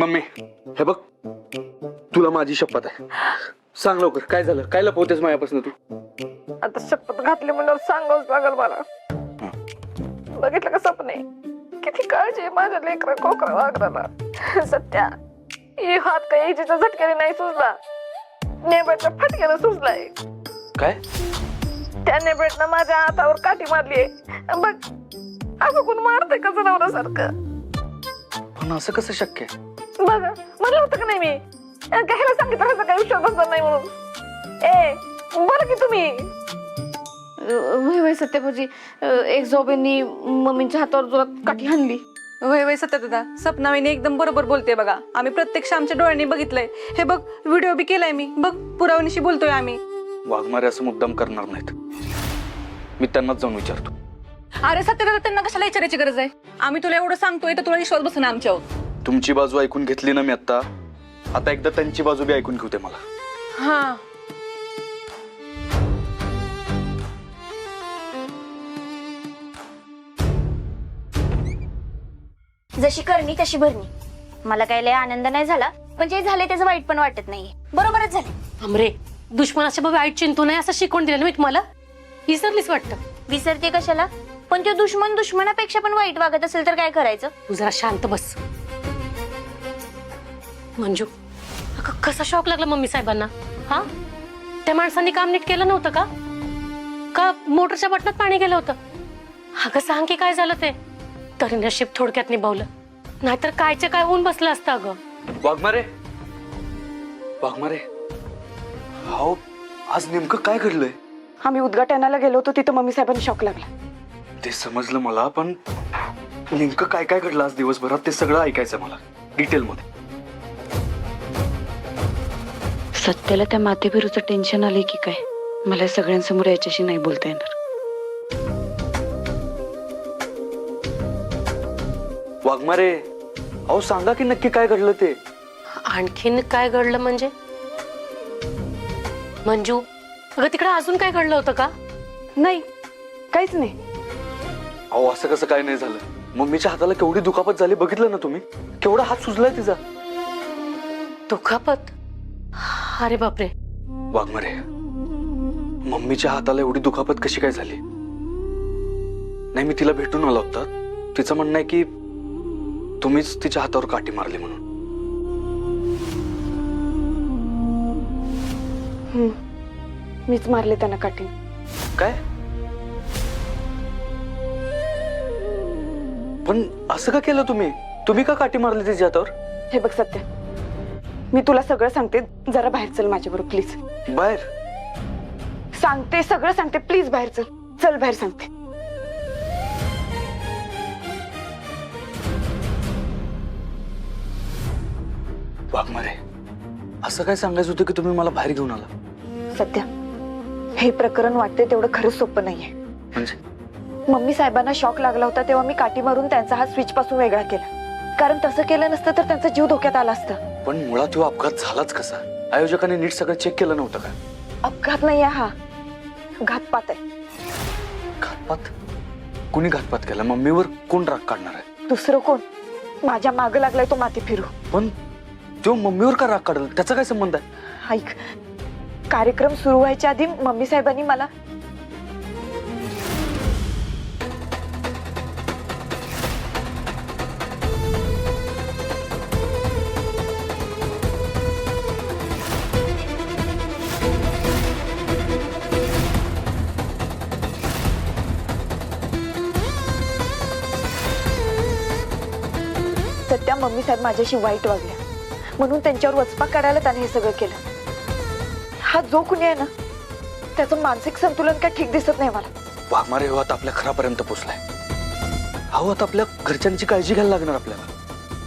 Mummy हे बघ, तुला माझी शपथ आहे, सांग लवकर काय झालं, काय लपवतेस माझ्यापासून तू? आता शपथ घातली म्हणल्यावर सांगावंच लागल मला. बघितलं का सपने, किती काळजी आहे माझ्या लेकरा कोकरा वागराला. सत्या ही हात काही एजीच्या झटक्याने नाही सुजला, नेबेटच्या फटक्यानं सुजलाय. काय? त्या नेबेटनं माझ्या हातावर काठी मारलीये. बघ असं कोण मारतंय का जनावरासारखं? पण असं कसं शक्य आहे? बघ म्हणलं होतं का नाही मी, ह्याला सांगितलं ह्याचा काही विश्वास बसणार नाही म्हणून. ए बोला की तुम्ही. वय वय सत्याभाऊजी, एक जॉबेंनी मम्मींच्या हातावर जोरात काठी हाणली. वय वय सत्य दादा, सपनावीने एकदम बरोबर बोलते बघा. आम्ही प्रत्यक्ष आमच्या डोळ्यांनी बघितलंय. हे बघ व्हिडिओ बी केलाय मी, बघ पुराव्यानिशी बोलतोय आम्ही. वाघमारे असं मुद्दाम करणार नाहीत, मी त्यांनाच जाऊन विचारतो. अरे सत्य दादा, त्यांना कशाला विचारायची गरज आहे? आम्ही तुला एवढं सांगतोय तर तुला विश्वास बसना आमच्यावर. तुमची बाजू ऐकून घेतली ना मी आता एकदा त्यांची बाजू बी ऐकून घेऊ दे मला. हा जशी करणी तशी भरणी. मला काही लय आनंद नाही झाला, पण जे झाले त्याचं वाईट पण वाटत नाहीये. बरोबरच झाले. अमरे, दुश्मनाच्या वाईट चिंतू नये असं शिकवून दिलं ना मी तुम्हाला. विसरलीच वाटतं. विसरते कशाला? पण तो दुश्मनापेक्षा पण वाईट वागत असेल तर काय करायचं? तू जरा शांत बस. मंजू, अगं कसा शॉक लागला मम्मी साहेबांना? हा, त्या माणसांनी काम नीट केलं नव्हतं का? का मोटरच्या बटनात पाणी गेलं होतं? अगं सांग की काय झालं ते. तरी नशीब थोडक्यात निभावलं, नाहीतर कायचे काय होऊन बसलं असतं. अगं वाघमारे, हो आज नेमकं काय घडलंय? आम्ही उद्घाटनाला गेलो होतो, तिथं मम्मी साहेबांनी शॉक लागला. ते समजलं मला, पण नेमकं काय काय घडलं आज दिवसभरात ते सगळं ऐकायचं मला डिटेल मध्ये. सत्याला त्या माथेभिरूचं टेन्शन आलंय की काय? मला सगळ्यांसमोर याच्याशी नाही बोलता येणार. वाघमारे, अहो सांगा की नक्की काय घडलं ते. आणखीन काय घडलं म्हणजे? मंजू, अगं तिकडे अजून काय घडलं होतं का? नाही, काहीच नाही. अहो असं कसं काय नाही झालं? मम्मीच्या हाताला केवढी दुखापत झाली बघितलं ना तुम्ही? केवढा हात सुजलाय तिचा. दुखापत? अरे बापरे. वाघमारे, मम्मीच्या हाताला एवढी दुखापत कशी काय झाली? नाही, मी तिला भेटून आलो होता. तिचं म्हणणं आहे की तुम्हीच तिच्या हातावर काठी मारली म्हणून. मीच मारले त्यांना काठी. काय? पण असं का केलं तुम्ही? तुम्ही का काठी मारली तिच्या हातावर? हे बघ सत्य, मी तुला सगळं सांगते, जरा बाहेर चल माझ्याबरोबर प्लीज. बाहेर? सांगते, सगळं सांगते, प्लीज बाहेर चल. चल बाहेर सांगते. वाघमारे, असं काय सांगायचं होतं की तुम्ही मला बाहेर घेऊन आला? सध्या हे प्रकरण वाटते तेवढं खरंच सोपं नाहीये. म्हणजे मम्मी साहेबांना शॉक लागला होता तेव्हा मी काठी मारून त्यांचा हात स्विच पासून वेगळा केला, कारण तसं केलं नसतं तर त्यांचा जीव धोक्यात आला असता. पण मुळात हा अपघात झालाच कसा? आयोजकांनी नीट सगळं चेक केलं नव्हतं का? अपघात नाहीये हा, घातपात आहे. घातपात? कुणी घातपात केला? मम्मीवर कोण राग काढणार आहे? दुसरं कोण? माझ्या माग लागलाय तो माती फिरू. पण तो मम्मीवर का राग काढला? त्याचा काय संबंध आहे? ऐक, कार्यक्रम सुरू व्हायच्या आधी मम्मी साहेबांनी मला सध्या मम्मी साहेब माझ्याशी वाईट वागल्या म्हणून त्यांच्यावर वचपा काढायला त्याने हे सगळं केलं. हा जो कुणी आहे ना, त्याचं मानसिक संतुलन काय ठीक दिसत नाही मला. वाघमारे, हो आता आपल्या घरापर्यंत पोहोचलाय. अहो आता आपल्या घरच्यांची काळजी घ्यायला लागणार आपल्याला,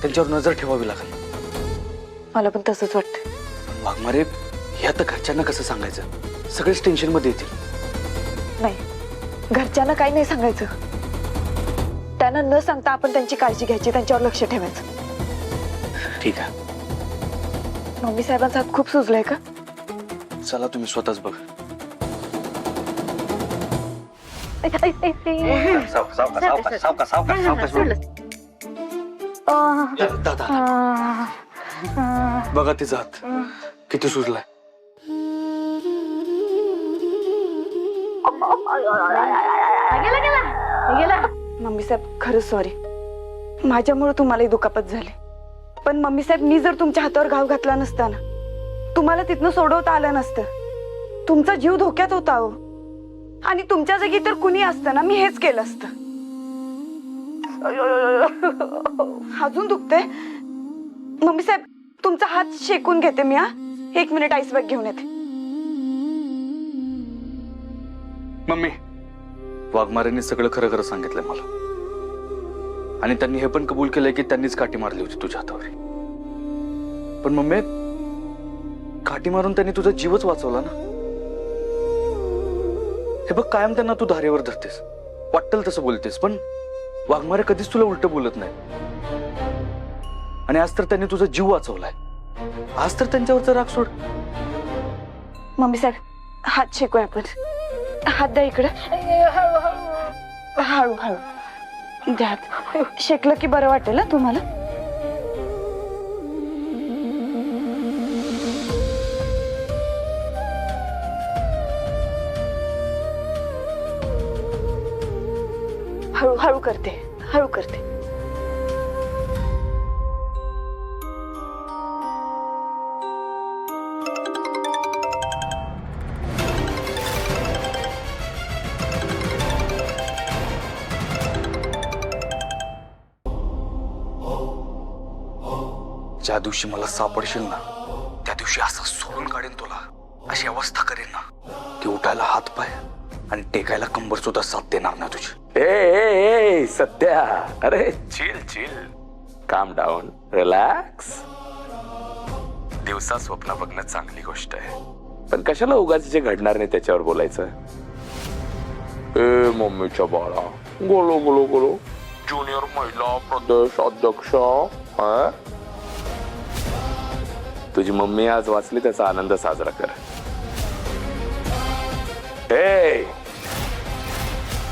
त्यांच्यावर नजर ठेवावी लागेल. मला पण तसंच वाटतं. वाघमारे, हे आता घरच्यांना कसं सांगायचं? सगळेच टेन्शन मध्ये येतील. नाही, घरच्यांना काही नाही सांगायचं. त्यांना न सांगता आपण त्यांची काळजी घ्यायची, त्यांच्यावर लक्ष ठेवायचं. ठीक आहे. मम्मी साहेबांचा हात खूप सुजलाय का? चला तुम्ही स्वतःच बघ. दादा बघा तिचा हात किती सुजलाय. मम्मी साहेब खरंच सॉरी, माझ्यामुळे तुम्हालाही दुखापत झाली. पण मम्मी साहेब मी जर तुमच्या हातावर घाव घातला नसता ना, तुम्हाला तिथनं सोडवता आलं नसतं. तुमचा जीव धोक्यात होता हो, आणि तुमच्या जागी तर कुणी असतं ना मी हेच केलं असतं. अजून दुखते मम्मी साहेब, तुमचा हात शेकून घेते मी. 1 मिनिट आईस बॅग घेऊन येते. मम्मी, वाघमारेंनी सगळं खरं खरं सांगितलंय मला, आणि त्यांनी हे पण कबूल केलंय की त्यांनीच काठी मारली होती तुझ्या हातावर. पण मम्मी, काठी मारून त्यांनी तुझा जीवच वाचवला ना. हे बघ, कायम त्यांना तू धारेवर धरतेस, वाटेल तसं बोलतेस, पण वाघमारे कधीच तुला उलट बोलत नाही. आणि आज तर त्यांनी तुझा जीव वाचवलाय, आज तर त्यांच्यावरचा राग सोड. मम्मी साहेब हात शेकूया आपण. हात द्या इकडे. हळू हळू द्या. शेकलं की बरं वाटेल ना तुम्हाला. हळू हळू करते, हळू करते. ज्या दिवशी मला सापडशील ना, त्या दिवशी असं सोडून काढेन तुला, अशी अवस्था करेन ना की उठायला हात पाय आणि टेकायला कंबर सुद्धा साथ देणार नाही तुझी. ए सत्या, अरे चिल चिल, काम डाऊन, रिलॅक्स. दिवसा स्वप्न बघणं चांगली गोष्ट आहे, पण कशाला उगाच जे घडणार नाही त्याच्यावर बोलायचं. ए मम्मीच्या बाळा, गोलो गोलो गोलो, ज्युनियर महिला प्रदेश अध्यक्ष. तुझी मम्मी आज वाचली, त्याचा आनंद साजरा कर. ए,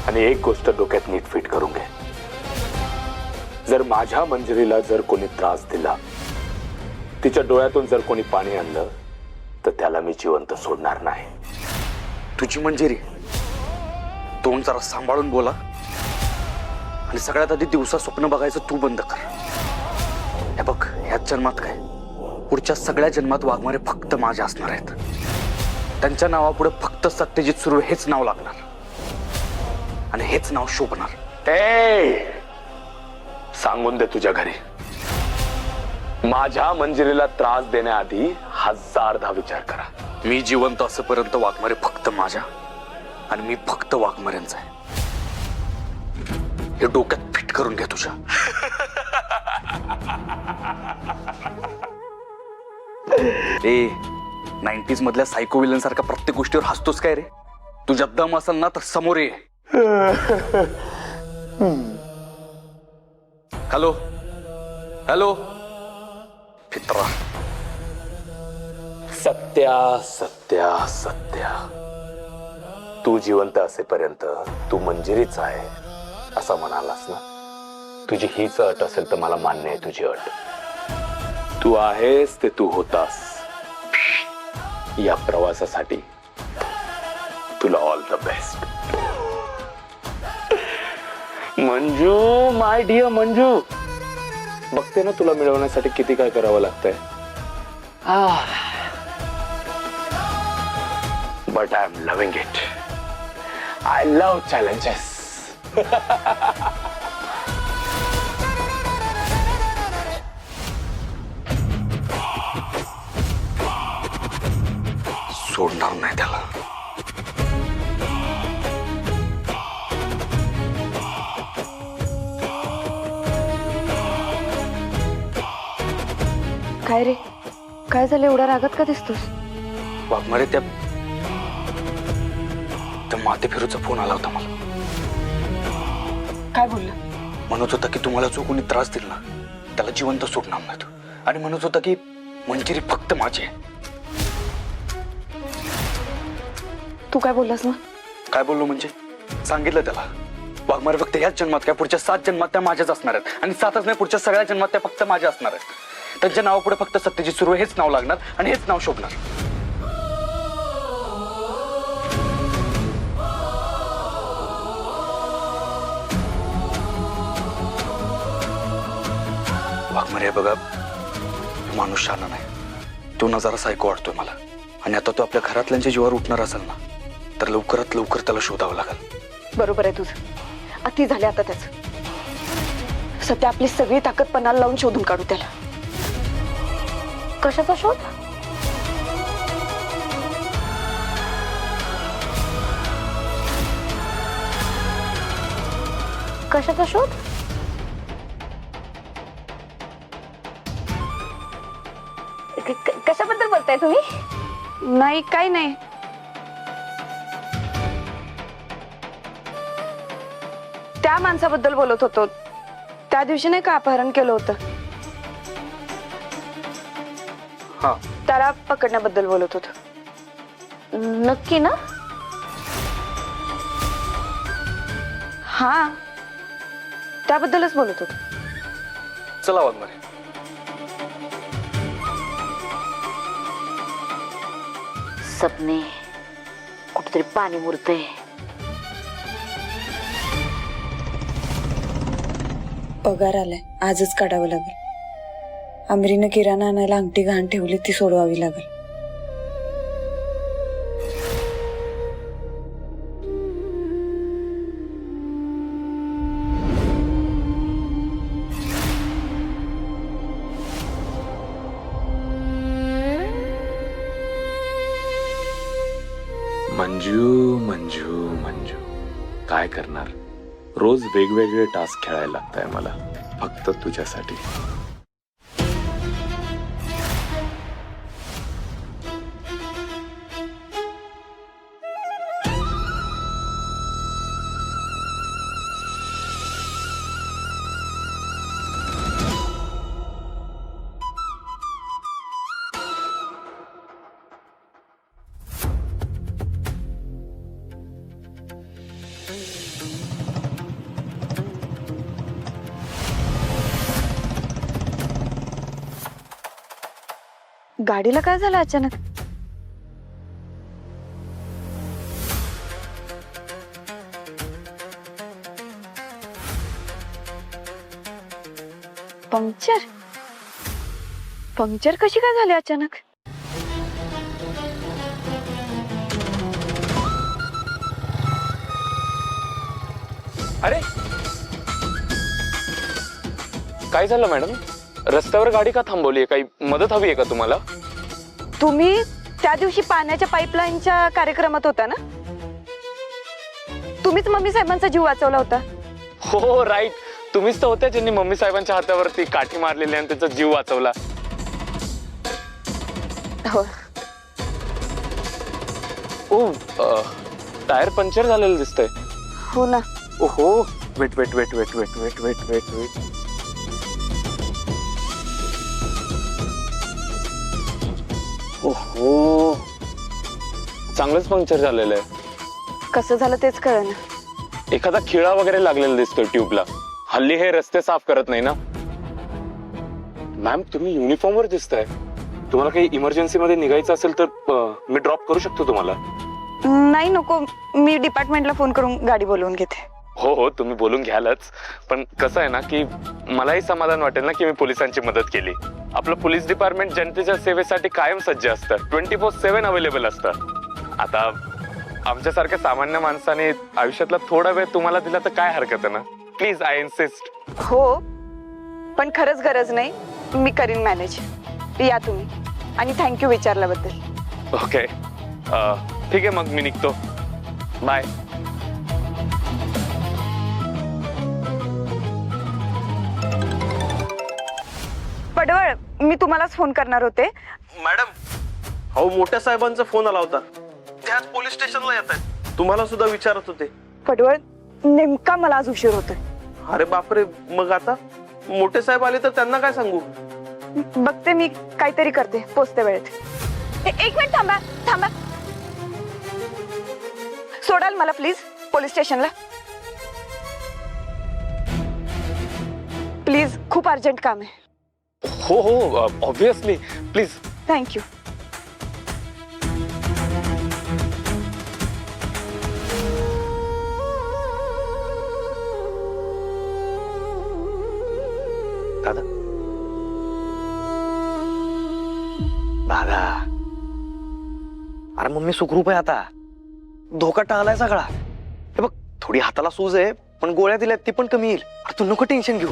आणि एक गोष्ट डोक्यात नीट फिट करून घे. जर माझ्या मंजिरीला जर कोणी त्रास दिला, तिच्या डोळ्यातून जर कोणी पाणी आणलं, तर त्याला मी जिवंत सोडणार नाही. तुझी मंजिरी, तोंड जरा सांभाळून बोला, आणि सगळ्यात आधी दिवसा स्वप्न बघायचं तू बंद कर. हे बघ, ह्याच जन्मात काय, पुढच्या सगळ्या जन्मात वाघमारे फक्त माझ्या असणार आहेत. त्यांच्या नावापुढे फक्त सत्यजित सुर्वे हेच नाव लागणार, आणि हेच नाव शोभणार. ए, सांगून दे तुझ्या घरी, माझ्या मंजिरीला त्रास देण्याआधी 1000दा विचार करा. मी जिवंत असेपर्यंत वाघमारे फक्त माझ्या, आणि मी फक्त वाघमाऱ्यांचा आहे. हे डोक्यात फिट करून घे तुझ्या. ए, 90s मधल्या सायको विलन सारखा प्रत्येक गोष्टीवर हसतोस काय रे? तुझ्यात दम असेल ना तर समोर ये. हॅलो हॅलो फित्रा. सत्या सत्या सत्या, तू जिवंत असेपर्यंत तू मंजिरीच आहे असं म्हणालास ना. तुझी हीच अट असेल तर मला मान्य आहे तुझी अट. तू आहेस ते तू होतास. या प्रवासासाठी तुला all the best. Manju, my dear Manju, बघते ना तुला मिळवण्यासाठी किती काय करावं लागतंय. But I am loving it. I love challenges. सोडणार नाही त्याला. काय रे, काय झालं एवढा रागात का दिसतोस? वाघमारे, त्या माते फिरूचा फोन आला होता मला. काय बोलला? म्हणत होता की तुम्हाला जो कोणी त्रास दिला ना त्याला जिवंत सोडणार नाही तो, आणि म्हणत होता की मंजिरी फक्त माझी आहे. तू काय बोललास ना? काय बोललो म्हणजे? सांगितलं त्याला, वाघमारे फक्त ह्याच जन्मात काय पुढच्या 7 जन्मात त्या माझ्याच असणार आहेत, आणि 7च नाही पुढच्या सगळ्या जन्मात त्या फक्त माझ्या असणार आहेत. त्यांच्या नावापुढे फक्त सत्यजित सुर्वे हेच नाव लागणार आणि हेच नाव शोभणार. वाघमारे बघा, माणूस शहाणा नाही, तो नजारा सायको वाटतोय मला. आणि आता तो आपल्या घरातल्यांच्या जीवावर उठणार असेल ना, तर लवकरात लवकर त्याला शोधावं लागेल. बरोबर आहे तुझं. अति झाले आता त्याच. सध्या आपली सगळी ताकद पणाला लावून शोधून काढू त्याला. कशाचा शोध? कशाचा शोध? कशाबद्दल बोलताय तुम्ही? नाही, काही नाही. त्या माणसाबद्दल बोलत होतो. त्या दिवशी नाही का अपहरण केलं होतं, हा, त्याला पकडण्याबद्दल बोलत होतो. नक्की ना? हा, त्याबद्दलच बोलत होतो. चला वाघमारे. सपने कुठेतरी पाणी मुरतंय. पगार आलाय, आजच काढावं लागेल. अमरीनं किराणा आणायला अंगठी गहाण ठेवली, ती सोडवावी लागेल. मंजू मंजू मंजू, काय करणार, रोज वेगवेगळे टास्क खेळायला लागताय मला फक्त तुझ्यासाठी. गाडीला काय झालं अचानक? पंक्चर? पंक्चर कशी काय झाली अचानक? अरे काय झालं मॅडम, रस्त्यावर गाडी का थांबवली? काही मदत हवी आहे का तुम्हाला? तुम्ही त्या दिवशी पाण्याच्या पाईपलाईनच्या कार्यक्रमात होता ना? तुम्हीच मम्मी साहेबांचा जीव वाचवला होता. हो राईट, तुम्हीच तर होत्या ज्यांनी मम्मी साहेबांच्या हातावरती काठी मारलेली आणि त्याचा जीव वाचवला. हो. ओ टायर पंक्चर झालेलं दिसतंय. हो ना. ओहो, wait wait wait wait wait wait wait wait wait ओहो, चांगलंच पंक्चर झालेलं आहे. कसं झालं तेच कळेना. एखादा खिळा वगैरे लागलेला दिसतोय ट्यूबला. हल्ली हे रस्ते साफ करत नाही ना. मॅम तुम्ही युनिफॉर्म वर दिसताय. तुम्हाला काही इमर्जन्सी मध्ये निघायचं असेल तर मी ड्रॉप करू शकतो तुम्हाला. नाही नको, मी डिपार्टमेंटला फोन करून गाडी बोलवून घेते. हो हो, तुम्ही बोलून घ्यालच, पण कसं आहे ना की मलाही समाधान वाटेल ना की मी पोलिसांची मदत केली. आपलं पोलीस डिपार्टमेंट जनतेच्या सेवेसाठी कायम सज्ज असतं, 24/7 अवेलेबल असतं. आता आमच्यासारख्या सामान्य माणसाने आयुष्यातला थोडा वेळ तुम्हाला दिला तर काय हरकत आहे ना. Please, I insist. हो, पण खरंच गरज नाही, मी करीन मॅनेज. या तुम्ही, आणि थँक्यू विचारल्याबद्दल. ओके, ठीक आहे मग मी निघतो. बाय. पडवळ, मी तुम्हालाच फोन करणार होते. मॅडम, हो मोठ्या साहेबांचा फोन आला होता. ते आज पोलीस स्टेशनला येत आहेत. तुम्हाला सुद्धा विचारत होते. पडवळ, नेमका मला आज उशीर होतोय. अरे बापरे, मग आता मोठे साहेब आले तर त्यांना काय सांगू? बघते, मी काहीतरी करते, पोचते वेळेत. एक मिनिट थांबा थांबा. सोडाल मला प्लीज पोलीस स्टेशनला? प्लीज, खूप अर्जंट काम आहे. हो हो ऑब्विसली प्लीज. थँक्यू. दादा दादा अरे मम्मी सुखरूप आहे आता. धोका टाळलाय सगळा. हे बघ थोडी हाताला सूज आहे पण गोळ्या दिल्यात ती पण कमी येईल. अरे तू नको टेन्शन घेऊ.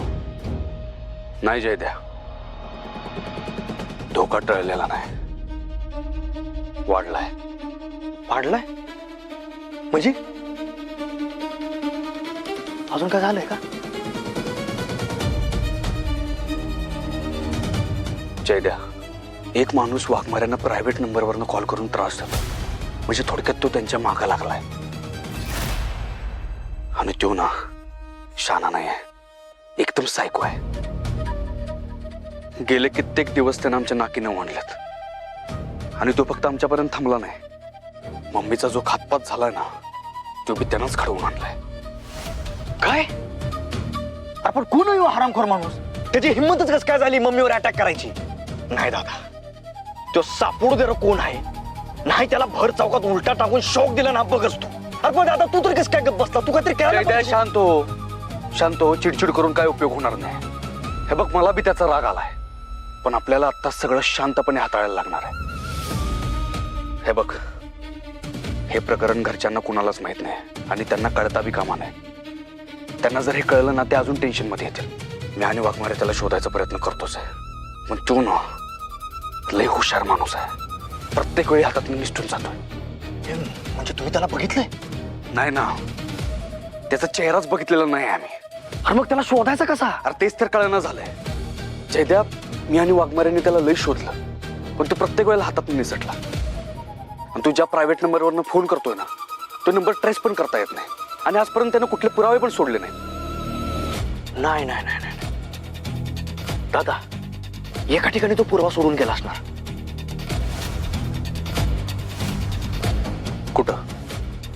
नाही जयद्या, धोका टळलेला नाही, वाढलाय. वाढलाय म्हणजे अजून काय झालंय का? जयद्या, एक माणूस वाघमाऱ्यांना प्रायव्हेट नंबरवरनं कॉल करून त्रास देतो. म्हणजे थोडक्यात तो त्यांच्या मागा लागलाय. आणि तो ना शाना नाही आहे, एकदम सायको आहे. गेले कित्येक दिवस त्यानं आमच्या नाकीनं ओढलेत. आणि तो फक्त आमच्यापर्यंत थांबला नाही, मम्मीचा जो घातपात झालाय ना तो बी त्यानंच घडवून आणलाय. काय? आपण कोण आहे हो हरामखोर माणूस? त्याची हिंमतच कस काय झाली मम्मीवर अटॅक करायची? नाही दादा, तो सापडू दे कोण आहे. नाही त्याला भर चौकात उलटा टाकून शॉक दिला ना बघच तू. अरे पण दादा तू तर कस काय गप्प बसला? तू काहीतरी जयद्या, करायला शांत हो, शांत हो. चिडचिड करून काय उपयोग होणार नाही. हे बघ, मला बी त्याचा राग आलाय, पण आपल्याला आता सगळं शांतपणे हाताळायला लागणार आहे. हे बघ, हे प्रकरण घरच्यांना कुणालाच माहित नाही आणि त्यांना कळता बी कामा नाही. त्यांना जर हे कळलं ना ते अजून टेन्शन मध्ये येतील. मी आणि वाघमारे त्याला शोधायचा प्रयत्न करतोच आहे, पण तू ना लय हुशार माणूस आहे. प्रत्येक वेळी हातात निसटून जातोय. म्हणजे तुम्ही त्याला बघितलंय? नाही ना, त्याचा चेहराच बघितलेला नाही आम्ही. अरे मग त्याला शोधायचा कसा? अरे तेच तर कळना झालंय. जयद्या, मी आणि वाघमारेने त्याला लय शोधलं, पण तो प्रत्येक वेळेला हातात निसटला. आणि तू ज्या प्रायव्हेट नंबरवरनं फोन करतोय ना तो नंबर ट्रेस पण करता येत नाही. आणि आजपर्यंत त्यानं कुठले पुरावे पण सोडले नाही. नाही नाही नाही नाही दादा, एका ठिकाणी तो पुरावा सोडून गेला असणार. कुठं?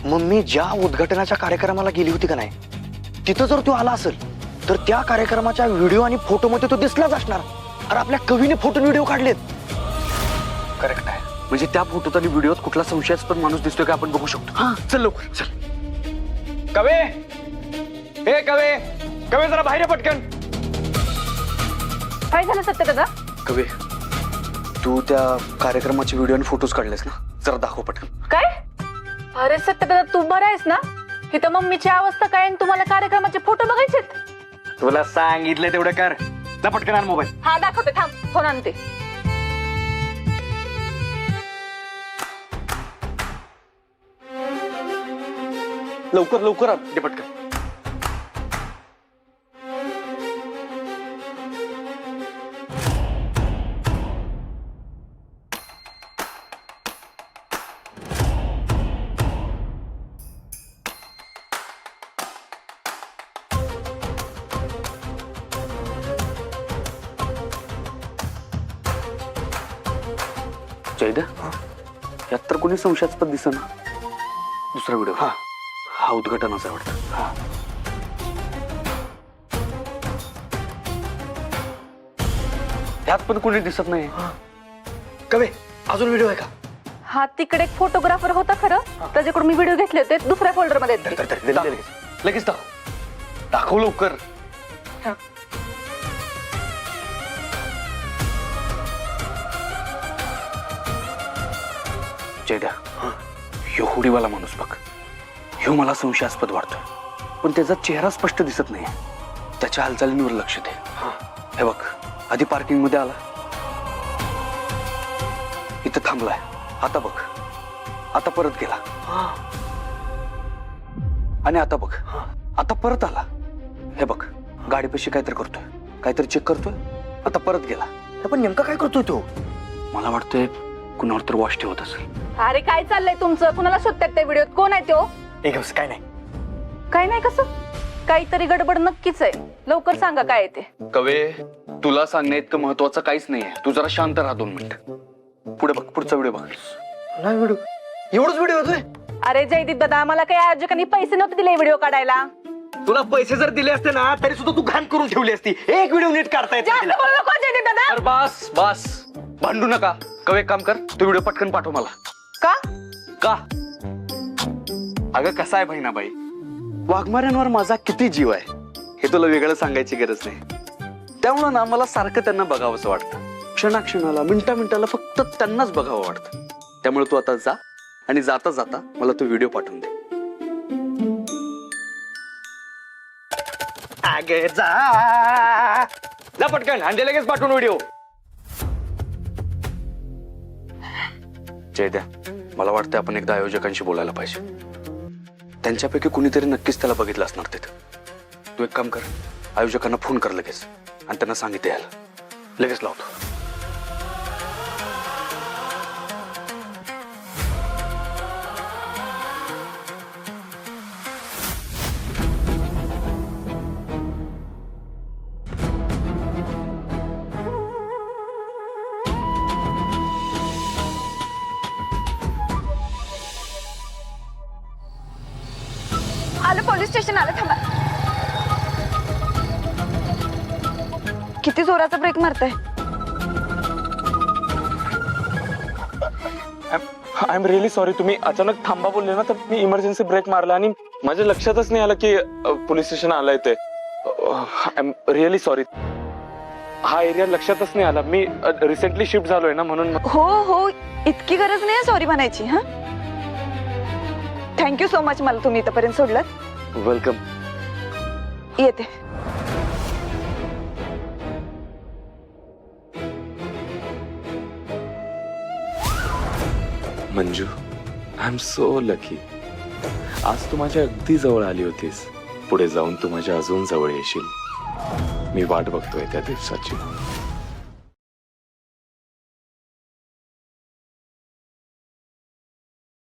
मम्मी ज्या उद्घाटनाच्या कार्यक्रमाला गेली होती का नाही, तिथं जर तो आला असेल तर त्या कार्यक्रमाच्या व्हिडिओ आणि फोटोमध्ये तो दिसलाच असणार. अरे आपल्या कवीने फोटो व्हिडिओ काढलेत. करेक्ट आहे. म्हणजे त्या फोटोत आणि व्हिडिओत कुठला संशयास्पद माणूस दिसतोय का आपण बघू शकतो. हा चल लवकर चल. कवे, हे कवे, कवे जरा बाहेर ये पटकन. काय झालं सत्य दादा? कवे, तू त्या कार्यक्रमाचे व्हिडिओ आणि फोटोज काढलेस ना, जरा दाखव पटकन. काय? अरे सत्य दादा तू बरा आहेस ना? इथं मम्मीची अवस्था काय आणि तुम्हाला कार्यक्रमाचे फोटो बघायचेत? तुला सांगितलं तेवढं कर. जा पटकन आण मोबाईल. हा दाखवते, थांब फोन आणते. लवकर लवकर आण, दे पटकन. जयद्या, यात तर कोणी संशयास्पद दिसेना. दुसरा व्हिडिओ. हा हा उद्घाटनाचा आहे वाटतं. हा यात पण कोणी दिसत नाही. कवे अजून व्हिडिओ आहे का? हा तिकडे एक फोटोग्राफर होता खरं, त्याच्याकडून मी व्हिडिओ घेतले होते, दुसऱ्या फोल्डर मध्ये आहेत ते. लगेच दाखव, दाखव लवकर. जयद्या, ह्यो हुडीवाला माणूस बघ, ह्यो मला संशयास्पद वाटतोय, पण त्याचा चेहरा स्पष्ट दिसत नाही. त्याच्या हालचालींवर लक्ष दे. हे बघ, आधी पार्किंग मध्ये आला, इथं थांबलाय, आता बघ, आता परत गेला, आणि आता बघ, आता परत आला. हे बघ, गाडीपाशी काहीतरी करतोय, काहीतरी चेक करतोय, आता परत गेला. पण नेमका काय करतोय तो? मला वाटतंय कुणावर तर वॉश ठेवत असेल. अरे काय चाललंय तुमचं? कुणाला शोधतात त्या व्हिडिओत? कोण आहे तो? एक काय नाही. काय नाही कसं? काहीतरी गडबड नक्कीच आहे. लवकर सांगा काय आहे ते. कवे, तुला सांगणे इतकं महत्वाचं काहीच नाहीये. तू जरा शांत राहा 2 मिनिट. पुढे बघ, पुढचा व्हिडिओ बघ. नाही व्हिडिओ, एवढंच व्हिडिओ होतोय? अरे जयदीप दादा, मला काही आयोजकांनी पैसे नव्हते दिले व्हिडिओ काढायला. तुला पैसे जर दिले असते ना तरी सुद्धा तू घाण करून ठेवली असती. एक व्हिडिओ नीट करता येत नाही तिला. अरे बस बस भांडू नका. कवे एक काम कर, तू व्हिडिओ पटकन पाठव मला. का अगं कसा आहे बहिणाबाई, वाघमाऱ्यांवर माझा किती जीव आहे हे तुला वेगळं सांगायची गरज नाही. त्यामुळं ना मला सारखं त्यांना बघावंसं वाटतं. क्षणाक्षणाला मिनिटा मिनिटाला फक्त त्यांनाच बघावं वाटतं. त्यामुळे तू आता जा आणि जाता जाता मला तो व्हिडिओ पाठवून दे. आगे जा पटकन आणि लगेच पाठवून व्हिडिओ. जय द्या, मला वाटतं आपण एकदा आयोजकांशी बोलायला पाहिजे. त्यांच्यापैकी कुणीतरी नक्कीच त्याला बघितलं असणार तिथं. तू एक काम कर, आयोजकांना फोन कर लगेच आणि त्यांना सांगितलं यायला. लगेच लावतो. आलं पोलीस स्टेशन आलं. थांबा. किती जोराचा ब्रेक मारताय. I am really sorry. तुम्ही अचानक थांबा बोलले ना तर मी इमर्जन्सी ब्रेक मारला आणि माझ्या लक्षातच नाही आलं की पोलीस स्टेशन आलंय ते. I am really sorry. हा एरिया लक्षातच नाही आला. मी रिसेंटली शिफ्ट झालोय ना म्हणून. हो इतकी गरज नाही सॉरी म्हणायची. हा थँक्यू सो मच मला तुम्ही इथपर्यंत सोडलं. वेलकम. येते. Manju, I am so lucky. आज तू माझ्या अगदी जवळ आली होतीस. पुढे जाऊन तू माझ्या अजून जवळ येशील. मी वाट बघतोय त्या दिवसाची.